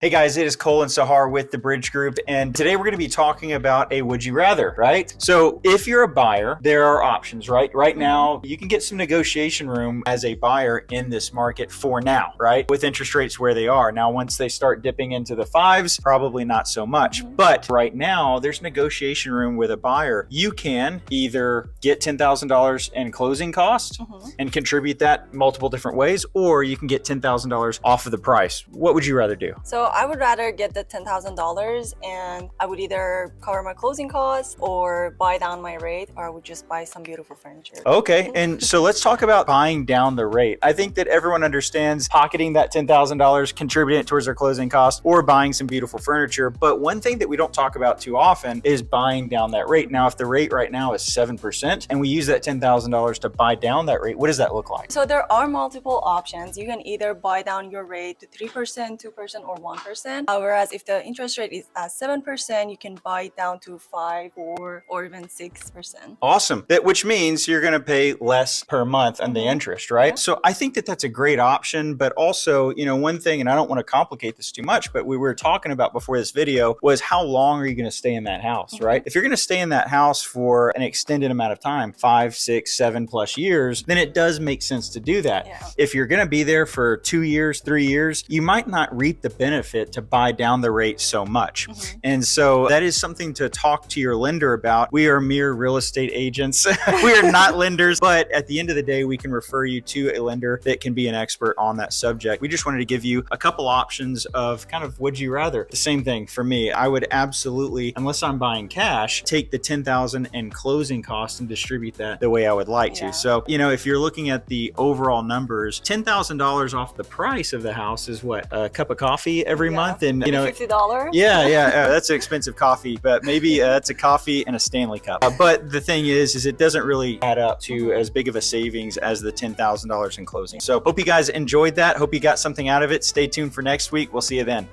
Hey guys, it is Cole and Sahar with the Bridge Group, and today we're going to be talking about a would you rather, right? So if you're a buyer, there are options, right? Right now, you can get some negotiation room as a buyer in this market for now, right? With interest rates where they are. Now, once they start dipping into the fives, probably not so much. But right now, there's negotiation room with a buyer. You can either get $10,000 in closing costs and contribute that multiple different ways, or you can get $10,000 off of the price. What would you rather do? So I would rather get the $10,000 and I would either cover my closing costs or buy down my rate, or I would just buy some beautiful furniture. Okay, and so let's talk about buying down the rate. I think that everyone understands pocketing that $10,000, contributing it towards their closing costs, or buying some beautiful furniture. But one thing that we don't talk about too often is buying down that rate. Now, if the rate right now is 7% and we use that $10,000 to buy down that rate, what does that look like? So there are multiple options. You can either buy down your rate to 3%, 2%, or 1%. Whereas if the interest rate is at 7%, you can buy it down to 5, 4, or even 6%. Awesome. Which means you're going to pay less per month on the interest, right? So I think that that's a great option. But also, one thing, and I don't want to complicate this too much, but we were talking about before this video was how long are you going to stay in that house, right? If you're going to stay in that house for an extended amount of time, 5, 6, 7+ years, then it does make sense to do that. Yeah. If you're going to be there for 2 years, 3 years, you might not reap the benefit to buy down the rate so much. And so that is something to talk to your lender about. We are mere real estate agents. We are not lenders, but at the end of the day, we can refer you to a lender that can be an expert on that subject. We just wanted to give you a couple options of kind of would you rather. The same thing for me. I would absolutely, unless I'm buying cash, take the $10,000 in closing costs and distribute that the way I would like to. So, if you're looking at the overall numbers, $10,000 off the price of the house is what, a cup of coffee every month? And $50. Yeah, that's an expensive coffee, but maybe that's a coffee and a Stanley Cup. But the thing is it doesn't really add up to as big of a savings as the $10,000 in closing. So hope you guys enjoyed that. Hope you got something out of it. Stay tuned for next week. We'll see you then.